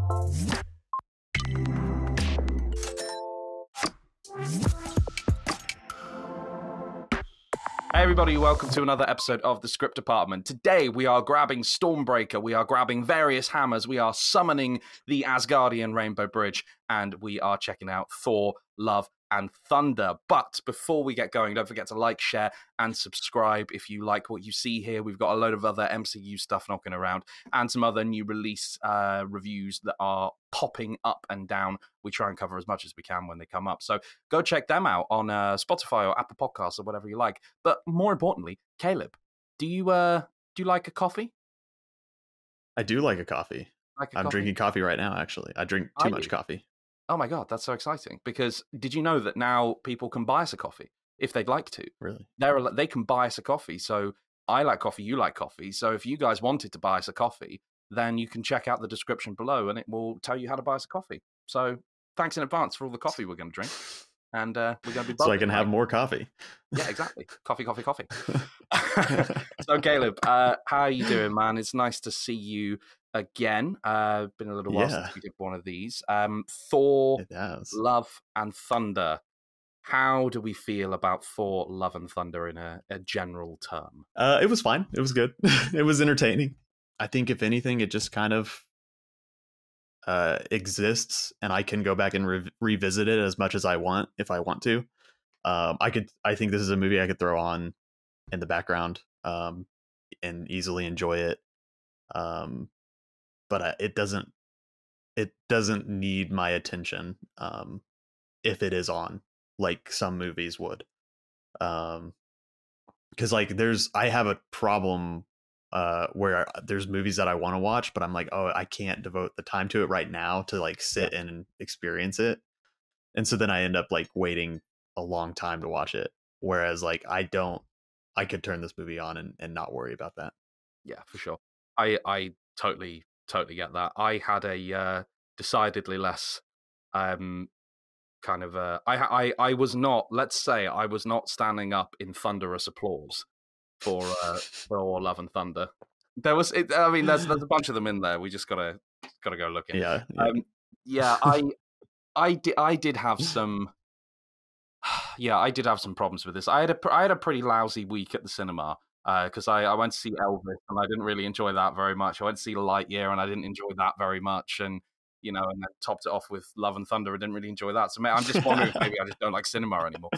Hey everybody, welcome to another episode of The Script Department. Today we are grabbing Stormbreaker, we are grabbing various hammers, we are summoning the Asgardian Rainbow Bridge, and we are checking out Thor, Love and Thunder. But before we get going, don't forget to like, share, and subscribe if you like what you see here. We've got a load of other MCU stuff knocking around, and some other new release reviews that are popping up and down. We try and cover as much as we can when they come up. So go check them out on Spotify or Apple Podcasts or whatever you like. But more importantly, Caleb, do you like a coffee? I do like a coffee. I'm drinking coffee right now, actually. I drink too much coffee. Oh my God, that's so exciting. Because did you know that now people can buy us a coffee if they'd like to? Really? They can buy us a coffee. So I like coffee, you like coffee. So if you guys wanted to buy us a coffee, then you can check out the description below and it will tell you how to buy us a coffee. So thanks in advance for all the coffee we're going to drink. And we're going to be so I can have more coffee. Yeah, exactly. Coffee. So Caleb, how are you doing, man? It's nice to see you again. Been a little while since we did one of these. Thor, Love and Thunder. How do we feel about Thor, Love and Thunder in a general term? It was fine. It was good. It was entertaining. I think if anything, it just kind of exists, and I can go back and revisit it as much as I want if I want to. I think this is a movie I could throw on in the background and easily enjoy it. But it doesn't need my attention if it is on, like some movies would. Because I have a problem where there's movies that I want to watch, but I'm like, oh, I can't devote the time to it right now to like sit and experience it. And so then I end up like waiting a long time to watch it. Whereas like I could turn this movie on and not worry about that. Yeah, for sure. I totally get that. I had a decidedly less I was not, let's say I was not standing up in thunderous applause for Love and Thunder. There's a bunch of them in there. We just gotta go looking. I did have some. I did have some problems with this. I had a pretty lousy week at the cinema because I went to see Elvis and I didn't really enjoy that very much. I went to see Lightyear and I didn't enjoy that very much, and and then topped it off with Love and Thunder. I didn't really enjoy that. So I'm just wondering if maybe I just don't like cinema anymore.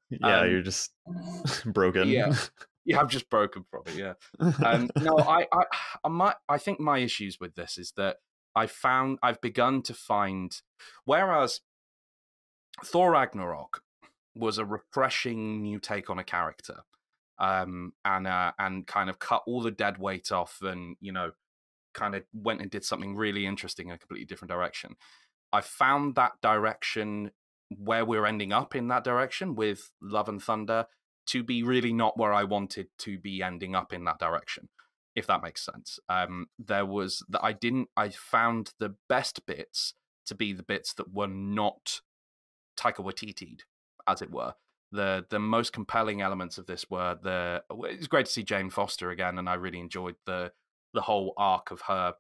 You're just broken. Yeah, I'm just broken from it. Yeah. No, I think my issues with this is that I've begun to find, whereas Thor Ragnarok was a refreshing new take on a character, and kind of cut all the dead weight off, and kind of went and did something really interesting in a completely different direction. I found that direction, where we're ending up in that direction with Love and Thunder, to be really not where I wanted to be ending up in that direction, if that makes sense. I found the best bits to be the bits that were not Taika Waititi'd, as it were. The most compelling elements of this were it's great to see Jane Foster again, and I really enjoyed the whole arc of her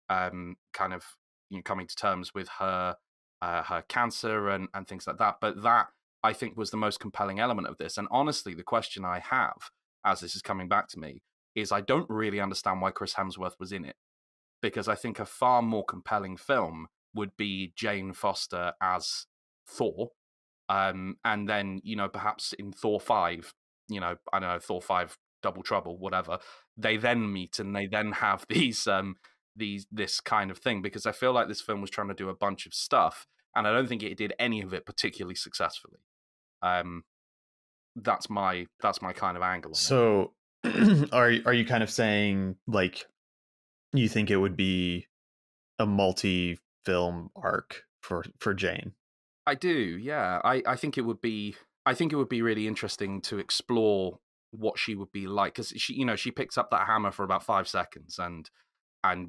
kind of coming to terms with her cancer and things like that. But that, I think, was the most compelling element of this. And honestly, the question I have, as this is coming back to me, is I don't really understand why Chris Hemsworth was in it. Because I think a far more compelling film would be Jane Foster as Thor. And then, perhaps in Thor 5, I don't know, Thor 5 Double Trouble, whatever, they then meet and they then have this kind of thing, because I feel like this film was trying to do a bunch of stuff and I don't think it did any of it particularly successfully. That's my kind of angle on so are you kind of saying like you think it would be a multi-film arc for Jane? I do, yeah. I think it would be really interesting to explore what she would be like, because she picks up that hammer for about 5 seconds, and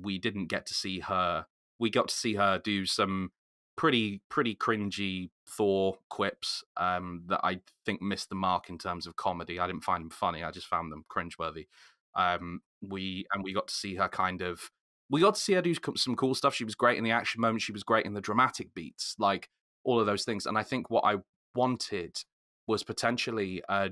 we didn't get to see her. We got to see her do some pretty cringy Thor quips that I think missed the mark in terms of comedy. I didn't find them funny. I just found them cringeworthy. We got to see her kind of we got to see her do some cool stuff. She was great in the action moments. She was great in the dramatic beats, like all of those things. And I think what I wanted was potentially a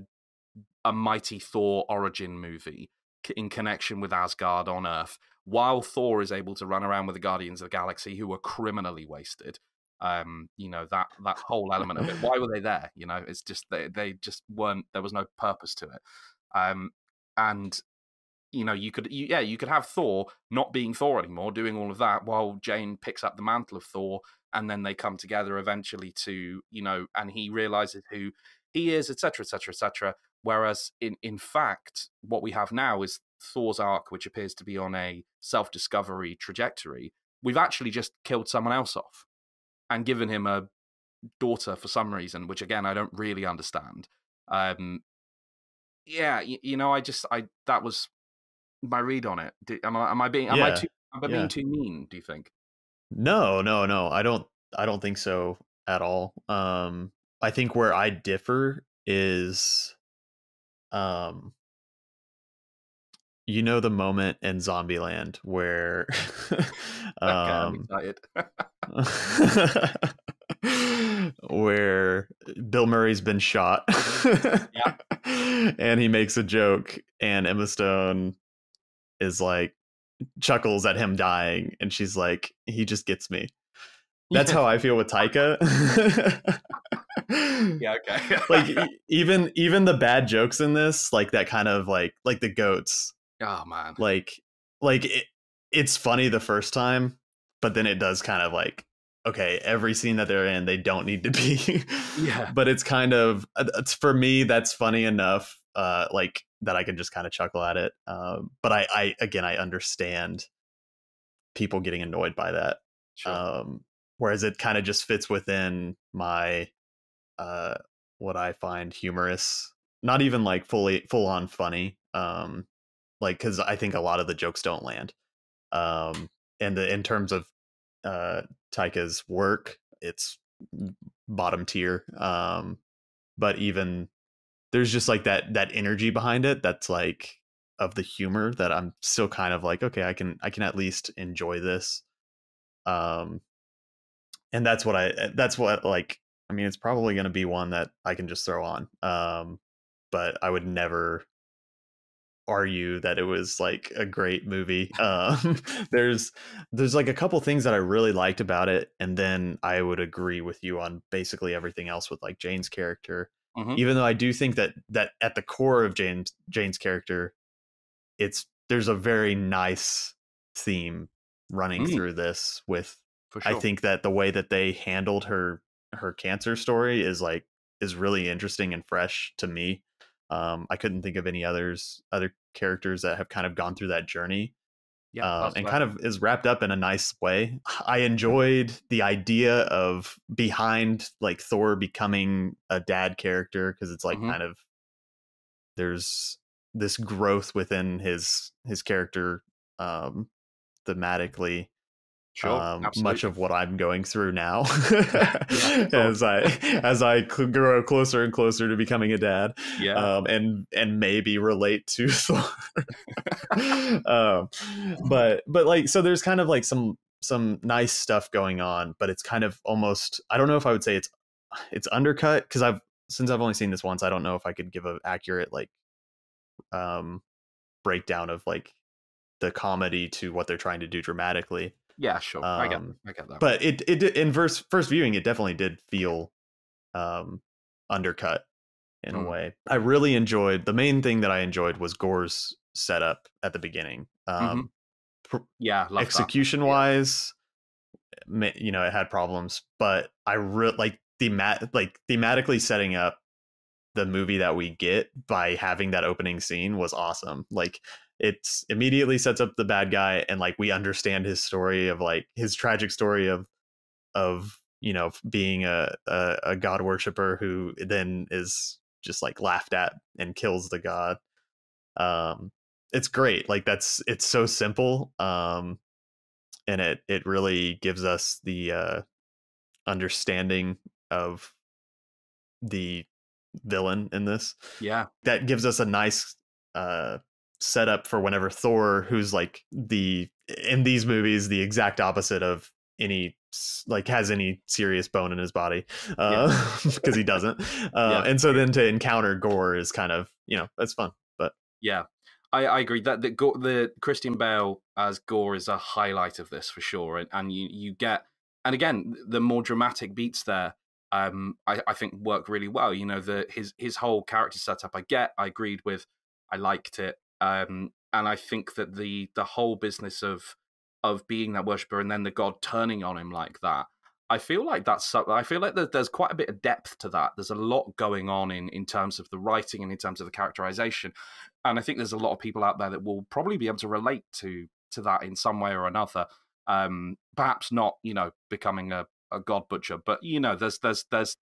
mighty Thor origin movie in connection with Asgard on Earth, while Thor is able to run around with the Guardians of the Galaxy, who were criminally wasted. That whole element of it. Why were they there? It's just they just weren't. There was no purpose to it. And you could have Thor not being Thor anymore, doing all of that while Jane picks up the mantle of Thor, and then they come together eventually to, and he realizes who he is, etc., etc., etc. Whereas in fact, what we have now is Thor's arc, which appears to be on a self-discovery trajectory. We've actually just killed someone else off and given him a daughter for some reason, which again I don't really understand. That was my read on it. Am I being too mean, do you think? No. I don't think so at all. I think where I differ is the moment in Zombieland where I'm excited. where Bill Murray's been shot. Yeah. And he makes a joke and Emma Stone is like chuckles at him dying and she's like, he just gets me. That's how I feel with Taika. Yeah, okay. Like even the bad jokes in this, like that kind of like the goats. Oh man. It's funny the first time, but then it does kind of like, okay, every scene that they're in, they don't need to be. Yeah. But it's kind of, for me, that's funny enough, like that I can just kind of chuckle at it. But I understand people getting annoyed by that. Sure. Whereas it kind of just fits within my what I find humorous, not even like full on funny. Like, because I think a lot of the jokes don't land. And in terms of Taika's work, it's bottom tier. But even there's just like that energy behind it that's like of the humor that I'm still kind of like, okay, I can at least enjoy this. And that's what like, I mean, it's probably going to be one that I can just throw on. But I would never argue that it was like a great movie. There's like a couple things that I really liked about it, and then I would agree with you on basically everything else with like Jane's character. Mm-hmm. Even though I do think that at the core of Jane's character, there's a very nice theme running through this with, for sure. I think that the way that they handled her cancer story is really interesting and fresh to me. I couldn't think of any other characters that have kind of gone through that journey. Yeah, and kind of is wrapped up in a nice way. I enjoyed the idea of behind like Thor becoming a dad character, because it's like kind of, there's this growth within his character thematically. Sure, Much of what I'm going through now Yeah, as I grow closer and closer to becoming a dad. Yeah. And maybe relate to Thor. But like, so there's kind of like some nice stuff going on, but it's kind of almost, I don't know if I would say it's undercut, because since I've only seen this once, I don't know if I could give an accurate like breakdown of like the comedy to what they're trying to do dramatically. Yeah, sure. I get that. But it in first viewing, it definitely did feel undercut in a way. I really enjoyed, the main thing that I enjoyed was Gore's setup at the beginning. Yeah, love execution that. wise, it had problems, but I really like thematically setting up the movie that we get by having that opening scene was awesome. Like, it immediately sets up the bad guy, and like we understand his story of like his tragic story of being a god worshiper who then is just like laughed at and kills the god. It's great. Like, it's so simple. And it really gives us the understanding of the villain in this. Yeah, that gives us a nice set up for whenever Thor, who's like in these movies the exact opposite of any like has any serious bone in his body, because he doesn't, Yeah. and so then to encounter Gore is kind of, that's fun. But Yeah, I agree that the Christian Bale as Gore is a highlight of this for sure, and you get, and again, the more dramatic beats there, I think work really well. His whole character setup, I agreed with, I liked it, and I think that the whole business of being that worshiper and then the god turning on him like that. I feel like there's quite a bit of depth to that. There's a lot going on in terms of the writing and in terms of the characterization. And I think there's a lot of people out there that will probably be able to relate to that in some way or another. Perhaps not, becoming a god butcher, but there's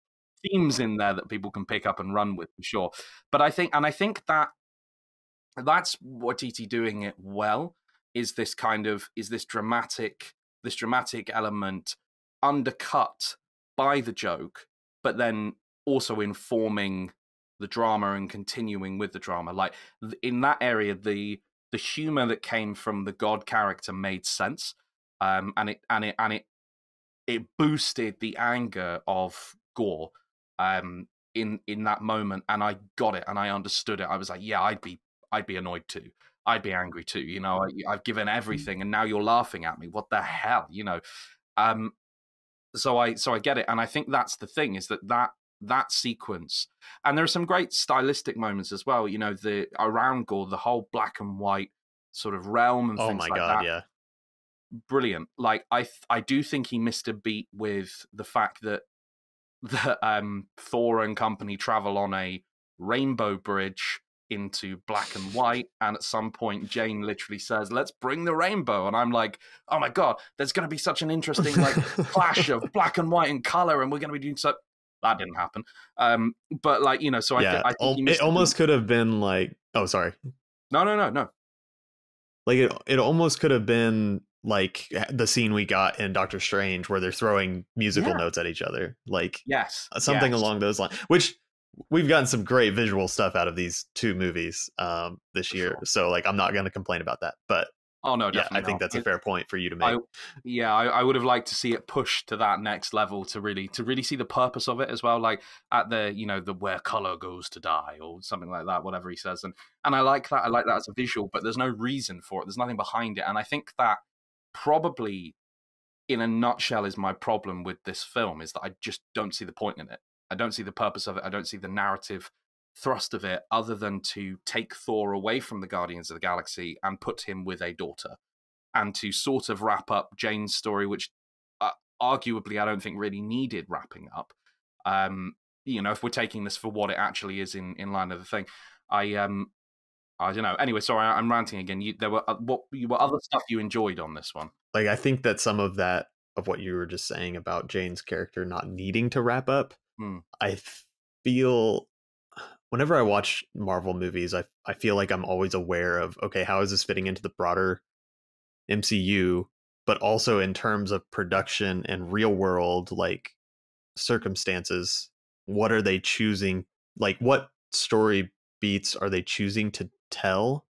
themes in there that people can pick up and run with for sure. But I think that that's what E.T. doing it well is this dramatic element undercut by the joke, but then also informing the drama and continuing with the drama. Like in that area, the humor that came from the god character made sense, and it boosted the anger of Gore, in that moment, and I got it and I understood it. I was like, yeah, I'd be annoyed too. I'd be angry too. I've given everything, and now you're laughing at me. What the hell, So I get it, and I think that's the thing is that sequence, and there are some great stylistic moments as well. The around Gore, the whole black and white sort of realm and things like that. Yeah, brilliant. Like I do think he missed a beat with the fact that Thor and company travel on a rainbow bridge into black and white, and at some point Jane literally says, "Let's bring the rainbow," and I'm like, oh my god, there's going to be such an interesting like clash of black and white and color, and we're going to be doing so. That didn't happen, but like, so yeah, I think it almost could have been like, oh sorry, no, like it almost could have been like the scene we got in Doctor Strange where they're throwing musical notes at each other, like something along those lines, which we've gotten some great visual stuff out of these two movies this year. Sure. So like, I'm not going to complain about that, but oh no, definitely I think that's a fair point for you to make. I would have liked to see it pushed to that next level to really see the purpose of it as well, like at the the where color goes to die or something like that, whatever he says, and I like that as a visual, but there's no reason for it, there's nothing behind it, and I think that probably in a nutshell is my problem with this film, is that I just don't see the point in it. I don't see the purpose of it. I don't see the narrative thrust of it, other than to take Thor away from the Guardians of the Galaxy and put him with a daughter, and to sort of wrap up Jane's story, which arguably I don't think really needed wrapping up. If we're taking this for what it actually is in line of the thing, I don't know. Anyway, sorry, I'm ranting again. There were other stuff you enjoyed on this one. Like, I think that some of that, of what you were just saying about Jane's character not needing to wrap up, I feel whenever I watch Marvel movies, I feel like I'm always aware of, okay, how is this fitting into the broader MCU, but also in terms of production and real world like circumstances, what are they choosing, like what story beats are they choosing to tell,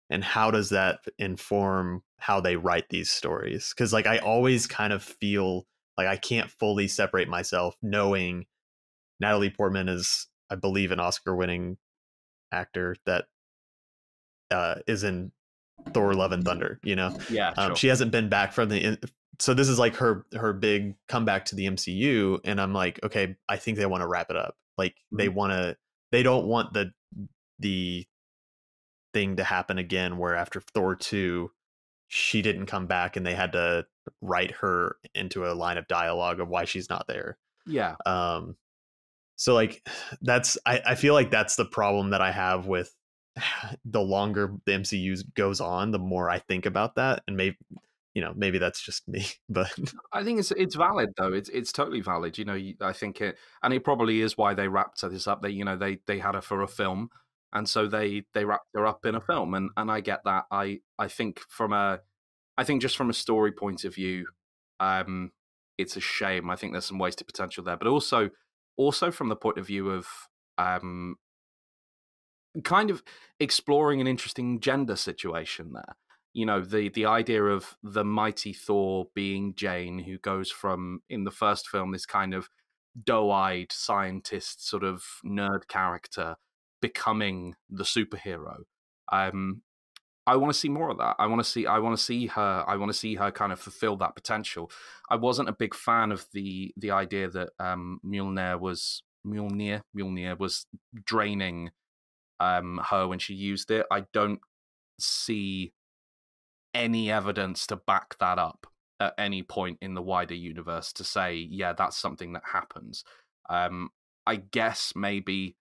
and how does that inform how they write these stories? Because like, I always kind of feel like I can't fully separate myself, knowing Natalie Portman is, I believe, an Oscar-winning actor that is in Thor: Love and Thunder. Yeah, sure. She hasn't been back from so this is like her big comeback to the MCU, and I'm like, okay, I think they want to wrap it up. Like they don't want the thing to happen again, where after Thor 2, she didn't come back and they had to write her into a line of dialogue of why she's not there. Yeah. So like, I feel like that's the problem that I have with the longer the MCU goes on, the more I think about that, and maybe that's just me, but I think it's valid though. It's totally valid. I think it, and it probably is why they wrapped this up. They had her for a film, and so they wrapped her up in a film, and I get that. I think just from a story point of view, it's a shame. I think there's some wasted potential there, but also from the point of view of kind of exploring an interesting gender situation there. You know, the idea of the mighty Thor being Jane, who goes from, in the first film, this kind of doe-eyed scientist sort of nerd character becoming the superhero. I want to see more of that. I want to see her kind of fulfill that potential. I wasn't a big fan of the idea that Mjolnir was draining her when she used it. I don't see any evidence to back that up at any point in the wider universe to say, yeah, that's something that happens. I guess maybe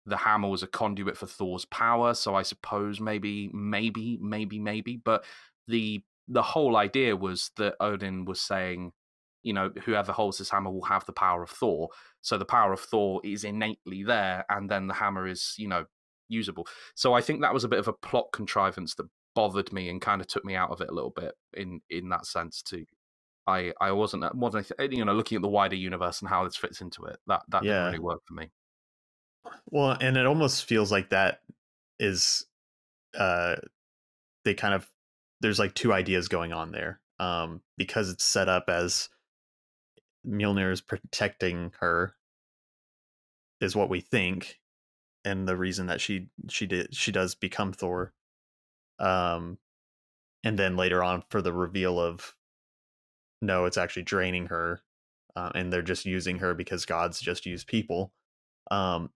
the hammer was a conduit for Thor's power, so I suppose maybe. But the whole idea was that Odin was saying, you know, whoever holds this hammer will have the power of Thor. So the power of Thor is innately there, and then the hammer is, you know, usable. So I think that was a bit of a plot contrivance that bothered me and kind of took me out of it a little bit in that sense too. I wasn't you know, looking at the wider universe and how this fits into it. That didn't really work for me. Well, and it almost feels like that is they kind of, there's like two ideas going on there, because it's set up as Mjolnir is protecting her, is what we think, and the reason that she does become Thor, and then later on for the reveal of no, it's actually draining her, and they're just using her because gods just use people. um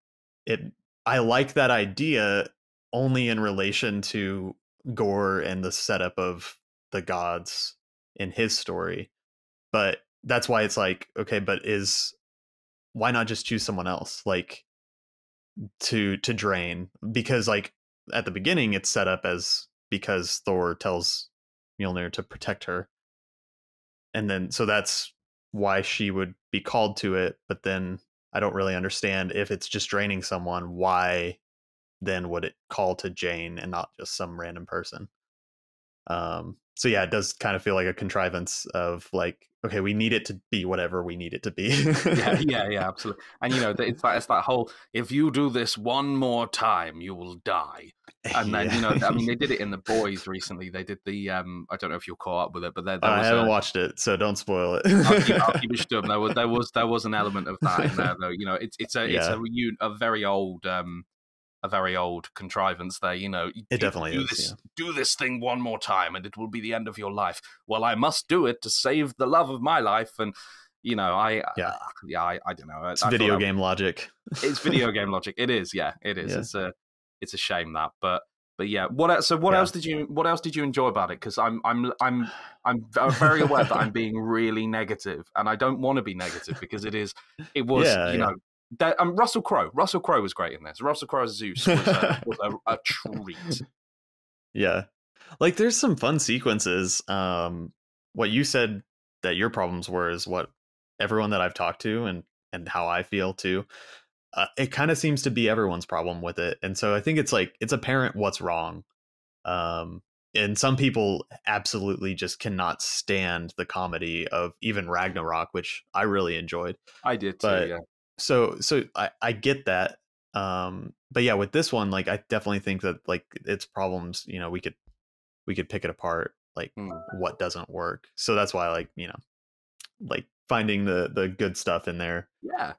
it I like that idea only in relation to Gore and the setup of the gods in his story, but that's why it's like, okay, but why not just choose someone else, like, to drain? Because like at the beginning it's set up as because Thor tells Mjolnir to protect her, and then so that's why she would be called to it. But then I don't really understand, if it's just draining someone, why then would it call to Jane and not just some random person? So yeah, it does kind of feel like a contrivance of like, okay, we need it to be whatever we need it to be. yeah, absolutely. And you know, it's that whole, if you do this one more time, you will die. And then, you know, I mean, they did it in The Boys recently. They did the I don't know if you're caught up with it, but I haven't watched it, so don't spoil it. I'll keep it stum. There was an element of that in there, though. You know, it's a very old contrivance there. You know, it definitely is. Do this thing one more time, and it will be the end of your life. Well, I must do it to save the love of my life, and you know, I don't know. It's video game logic. It's video game logic. It is, yeah, it is. Yeah. It's a shame that, but yeah. What else did you enjoy about it? Because I'm very aware that I'm being really negative, and I don't want to be negative because it was you know. Russell Crowe was great in this. Russell Crowe as Zeus was a treat. Yeah, like there's some fun sequences. What you said that your problems were is what everyone that I've talked to and how I feel too. It kind of seems to be everyone's problem with it, and so I think it's like it's apparent what's wrong. And some people absolutely just cannot stand the comedy of even Ragnarok, which I really enjoyed. I did too, yeah. So I get that. But yeah, with this one, like I definitely think that like its problems, you know, we could pick it apart, like what doesn't work. So that's why, like, you know, like finding the good stuff in there. Yeah.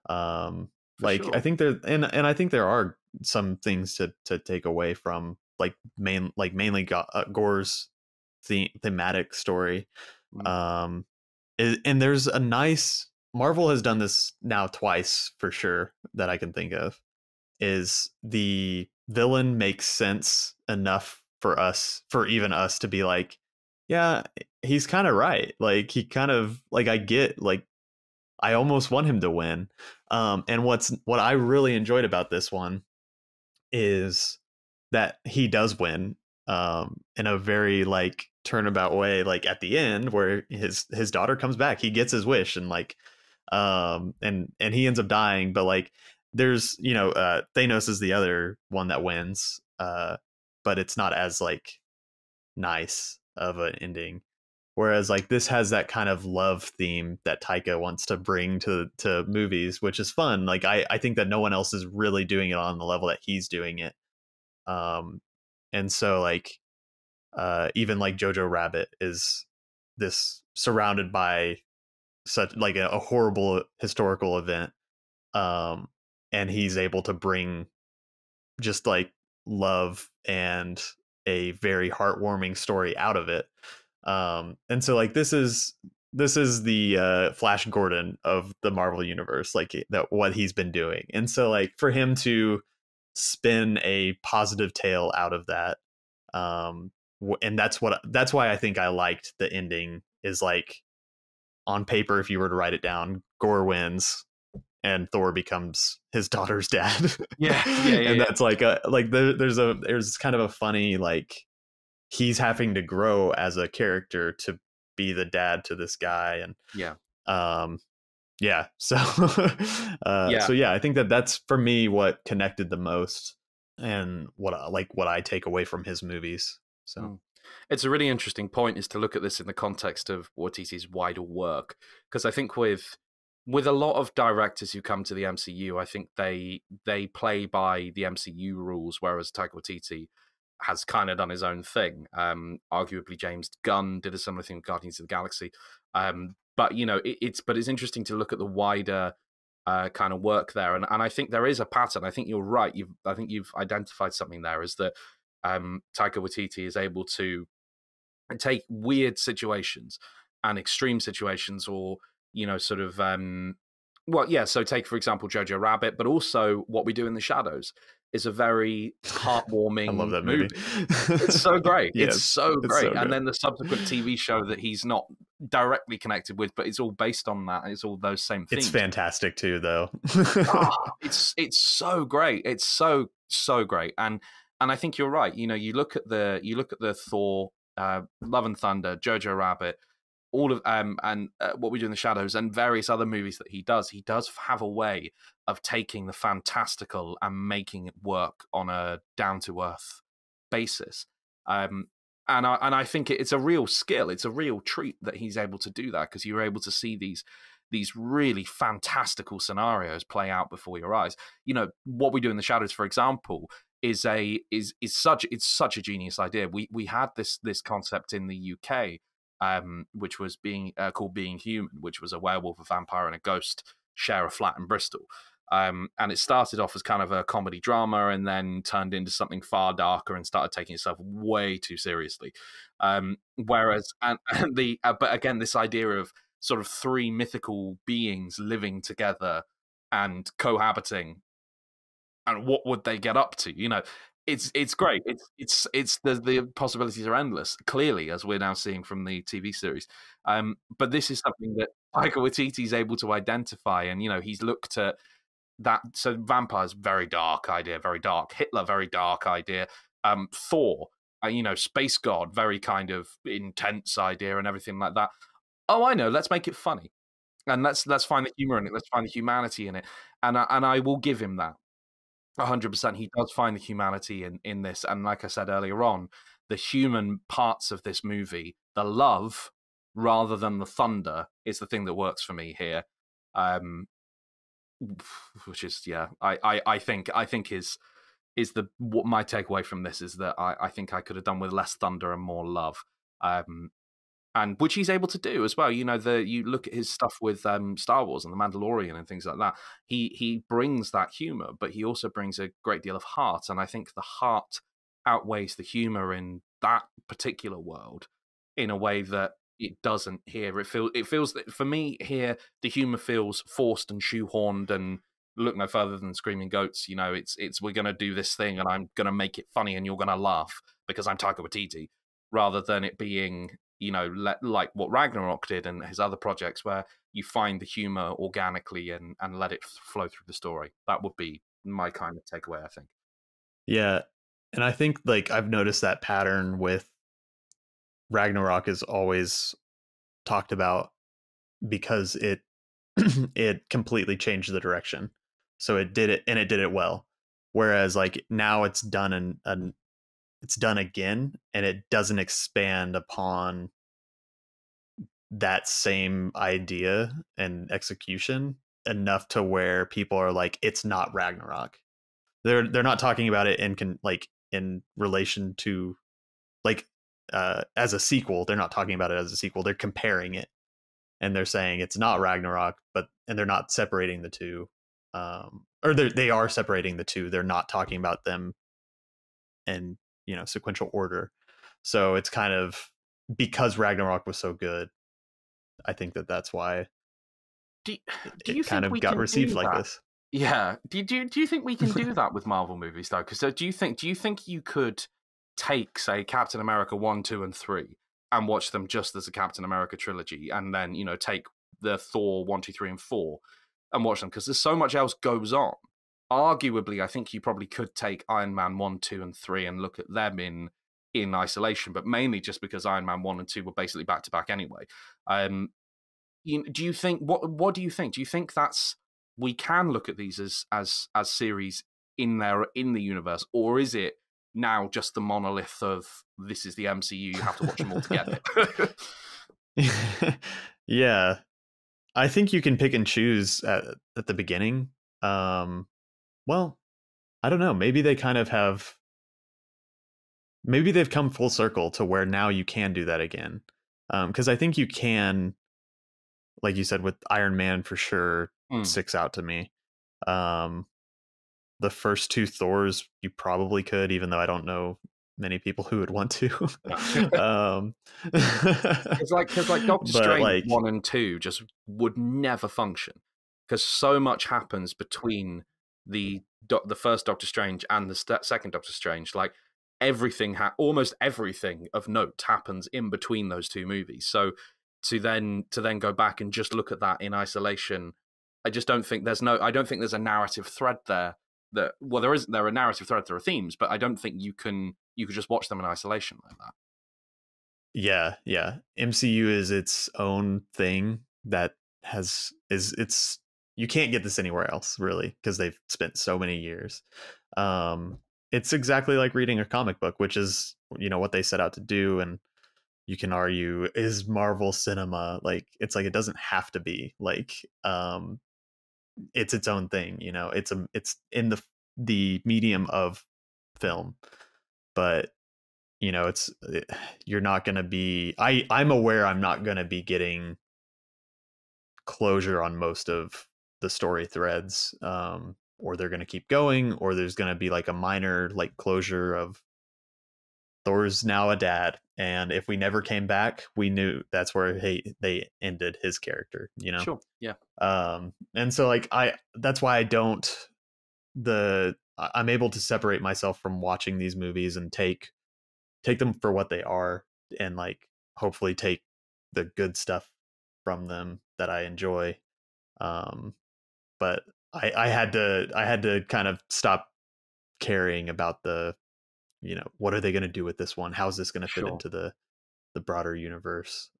Like sure. I think there and I think there are some things to take away from like mainly Gore's thematic story. And there's a nice, Marvel has done this now twice for sure that I can think of, is the villain makes sense enough for even us to be like, yeah, he's kind of right. Like he kind of like, I get, like I almost want him to win. And what I really enjoyed about this one is that he does win in a very like turnabout way, like at the end where his daughter comes back, he gets his wish, and like and he ends up dying, but like there's, you know, Thanos is the other one that wins, but it's not as like nice of an ending. Whereas like this has that kind of love theme that Taika wants to bring to movies, which is fun. Like I think that no one else is really doing it on the level that he's doing it. And so like even like Jojo Rabbit is this surrounded by such like a horrible historical event, um and he's able to bring just like love and a very heartwarming story out of it. And so like this is the Flash Gordon of the Marvel universe, like that what he's been doing. And so like for him to spin a positive tale out of that, and that's why I think I liked the ending, is like on paper, if you were to write it down, Gore wins and Thor becomes his daughter's dad. Yeah, yeah, yeah, And yeah. that's like there's kind of a funny like he's having to grow as a character to be the dad to this guy. And Yeah. um yeah, so Yeah. so yeah, I think that that's for me what connected the most, and what I take away from his movies. So Mm. It's a really interesting point, is to look at this in the context of Waititi's wider work, because I think with a lot of directors who come to the MCU, I think they play by the MCU rules, whereas Taika Waititi has kind of done his own thing. Arguably, James Gunn did a similar thing with Guardians of the Galaxy. But you know, it's interesting to look at the wider kind of work there, and I think there is a pattern. I think you're right. I think you've identified something there. Is that Taika Waititi is able to take weird situations and extreme situations, or you know, sort of well, yeah. So take for example Jojo Rabbit, but also What We Do in the Shadows is a very I love heartwarming that movie. movie. It's so great. Yeah, It's so it's great. so And good. then the subsequent TV show that he's not directly connected with, but it's all based on that. It's all those same It's themes. fantastic too, though. It's so great. It's so great. And I think you're right. You know, you look at the Thor, Love and Thunder, Jojo Rabbit, all of and What We Do in the Shadows, and various other movies that he does have a way of taking the fantastical and making it work on a down to earth basis. And I think it's a real skill. It's a real treat that he's able to do that, because you're able to see these really fantastical scenarios play out before your eyes. You know, What We Do in the Shadows, for example, is such a genius idea. We had this concept in the UK, which was being called Being Human, which was a werewolf, a vampire, and a ghost share a flat in Bristol. And it started off as kind of a comedy drama, and then turned into something far darker and started taking itself way too seriously. Whereas, but again, this idea of sort of three mythical beings living together and cohabiting, and what would they get up to? You know, it's great. It's the possibilities are endless. Clearly, as we're now seeing from the TV series. But this is something that Taika Waititi is able to identify, and you know, he's looked at that. So vampires, very dark idea, very dark. Hitler, very dark idea. Thor, you know, space god, very kind of intense idea, and everything like that. Oh, I know. Let's make it funny, and let's find the humor in it. Let's find the humanity in it, and I will give him that. 100%. He does find the humanity in this, and like I said earlier on, the human parts of this movie, the love rather than the thunder, is the thing that works for me here. Which is, yeah, I think is the what my takeaway from this is, that I think I could have done with less thunder and more love. And which he's able to do as well. You know, you look at his stuff with Star Wars and the Mandalorian and things like that. He brings that humor, but he also brings a great deal of heart. And I think the heart outweighs the humor in that particular world in a way that it doesn't here. It feels that for me here, the humor feels forced and shoehorned, and look no further than Screaming Goats. You know, it's we're gonna do this thing and I'm gonna make it funny and you're gonna laugh because I'm Taika Waititi, rather than it being, you know, like what Ragnarok did and his other projects, where you find the humor organically and let it flow through the story. That would be my kind of takeaway, I think. Yeah. And I think like I've noticed that pattern with Ragnarok is always talked about because it it completely changed the direction. So it did it, and it did it well. Whereas like now it's done and it's done again, and it doesn't expand upon that same idea and execution enough to where people are like, it's not Ragnarok. They're not talking about it in like in relation to like as a sequel. They're not talking about it as a sequel. They're comparing it, and they're saying it's not Ragnarok, and they're not separating the two. Or they are separating the two. They're not talking about them in, sequential order. So it's kind of because Ragnarok was so good. I think that's why Do, do you it kind think of we got can received do like that? this. Yeah. Do you think we can do that with Marvel movies though? Because do you think you could take, say, Captain America 1, 2, and 3 and watch them just as a Captain America trilogy, and then take the Thor 1, 2, 3, and 4 and watch them, because there's so much else goes on. Arguably, I think you probably could take Iron Man 1, 2, and 3 and look at them in isolation, but mainly just because Iron Man 1 and 2 were basically back to back anyway. Um, do you think what do you think? Do you think that's we can look at these as series in the universe, or is it now just the monolith of this is the MCU, you have to watch them all together? Yeah, I think you can pick and choose at the beginning. Well, I don't know. Maybe they kind of have. Maybe they've come full circle to where now you can do that again. Because I think you can, like you said, with Iron Man for sure, sticks out to me. The first two Thors, you probably could, even though I don't know many people who would want to. Because Doctor But Strange 1 and 2 just would never function, because so much happens between the first Doctor Strange and the second Doctor Strange. Like almost everything of note happens in between those two movies. So to then go back and just look at that in isolation, I just don't think I don't think there's a narrative thread there. There are a narrative thread, there are themes, but I don't think you could just watch them in isolation like that. Yeah. MCU is its own thing that it's you can't get this anywhere else really, because they've spent so many years. It's exactly like reading a comic book, which is what they set out to do. And you can argue, is Marvel cinema like, it's like it doesn't have to be like, it's its own thing. It's in the medium of film, but it's you're not going to be. I'm aware I'm not going to be getting closure on most of the story threads, or they're going to keep going, or there's going to be like a minor like closure of Thor's now a dad, and if we never came back, we knew that's where they ended his character. Sure, yeah. And so like that's why I'm able to separate myself from watching these movies and take them for what they are, and like hopefully take the good stuff from them that I enjoy. But I had to kind of stop caring about the what are they going to do with this one, how's this going to fit into the broader universe.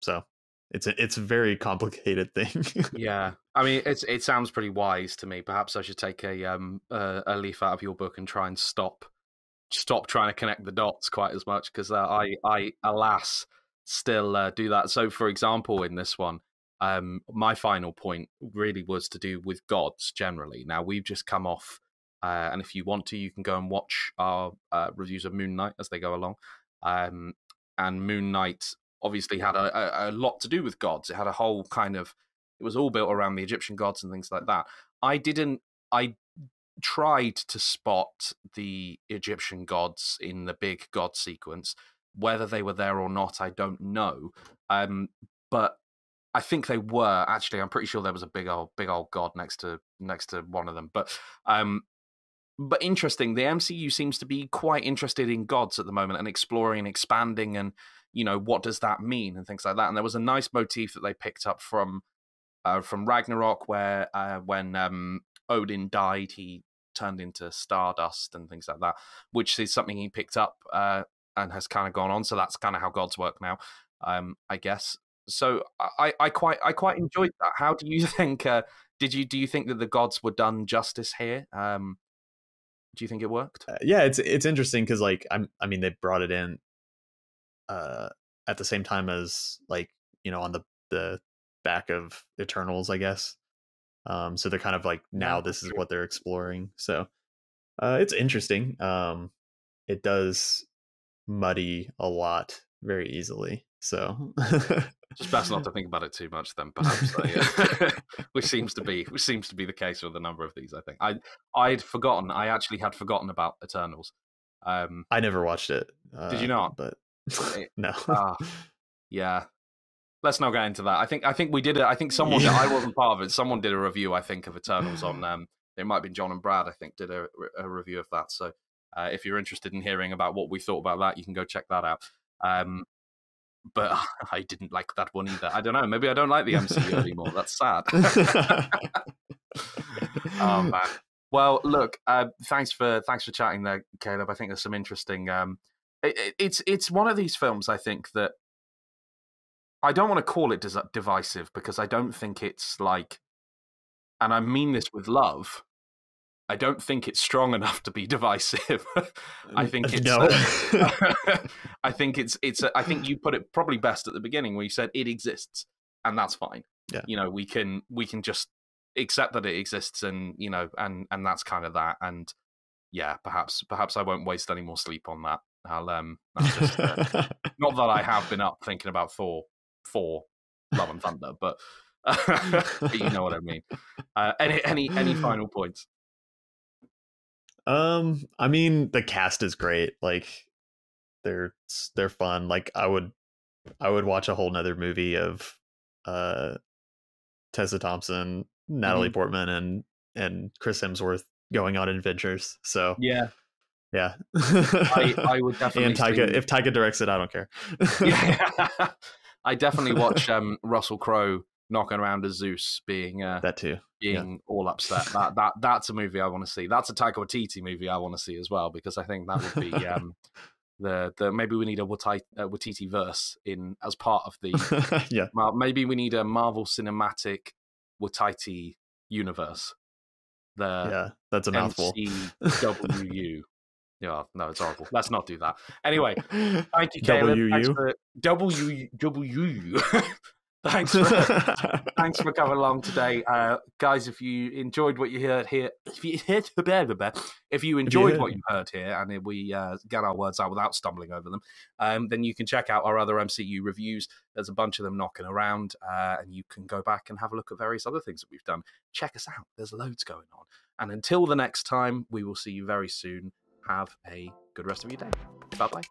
So it's a very complicated thing. Yeah, I mean, it sounds pretty wise to me. Perhaps I should take a leaf out of your book and try and stop trying to connect the dots quite as much, because I alas still do that. So, for example, in this one, my final point really was to do with gods generally. Now, we've just come off, and if you want to, you can go and watch our reviews of Moon Knight as they go along. And Moon Knight obviously had a lot to do with gods. It had a whole it was all built around the Egyptian gods and things like that. I tried to spot the Egyptian gods in the big god sequence. Whether they were there or not, I don't know. But I think they were. Actually, I'm pretty sure there was a big old god next to one of them. But interesting, the MCU seems to be quite interested in gods at the moment and exploring and expanding, and what does that mean and things like that. And there was a nice motif that they picked up from Ragnarok, where when Odin died, he turned into stardust and things like that, which is something he picked up and has kind of gone on. So that's kind of how gods work now, I guess. So I quite enjoyed that. How do you think? Do you think that the gods were done justice here? Do you think it worked? Yeah, it's interesting because like I mean they brought it in at the same time as like on the back of Eternals, I guess. So they're kind of like now this is what they're exploring. So It's interesting. It does muddy a lot very easily. So Just best not to think about it too much, then perhaps. Yeah. which seems to be the case with a number of these. I think I'd forgotten. I actually had forgotten about Eternals. I never watched it. Did you not? But It, no. Yeah. Let's not get into that. I think we did it. I think someone. I wasn't part of it. Someone did a review. I think of Eternals on. It might have been John and Brad. I think did a review of that. So if you're interested in hearing about what we thought about that, you can go check that out. But I didn't like that one either. I don't know. Maybe I don't like the MCU anymore. That's sad. Oh man. Well, look. Thanks for chatting there, Caleb. I think there's some interesting. It's one of these films. I think that I don't want to call it divisive because I don't think it's like, and I mean this with love. I don't think it's strong enough to be divisive. I think it's. No. I think I think you put it probably best at the beginning where you said it exists, and that's fine. Yeah. You know, we can just accept that it exists, and you know, and that's kind of that. And yeah, perhaps I won't waste any more sleep on that. I'll just not that I have been up thinking about Thor 4, Love and Thunder, but you know what I mean. Any final points? I mean, the cast is great. Like, they're fun. Like, I would watch a whole nother movie of Tessa Thompson, Natalie Portman, and Chris Hemsworth going on adventures. So yeah. I would definitely. And if Taika directs it, I don't care. Yeah. I definitely watch Russell Crowe knocking around as Zeus, being that too, being all upset. That's a movie I want to see. That's a Taika Waititi movie I want to see as well, because I think that would be the maybe we need a Waititi verse in as part of the yeah. Maybe we need a Marvel Cinematic Waititi universe. That's a mouthful. MCWU. Yeah, no, it's horrible. Let's not do that. Anyway, thank you, Caleb. Thanks for coming along today, guys. If you enjoyed what you heard here, if you enjoyed what you heard here, and we get our words out without stumbling over them, then you can check out our other MCU reviews. There's a bunch of them knocking around, and you can go back and have a look at various other things that we've done. Check us out. There's loads going on. And until the next time, we will see you very soon. Have a good rest of your day. Bye-bye.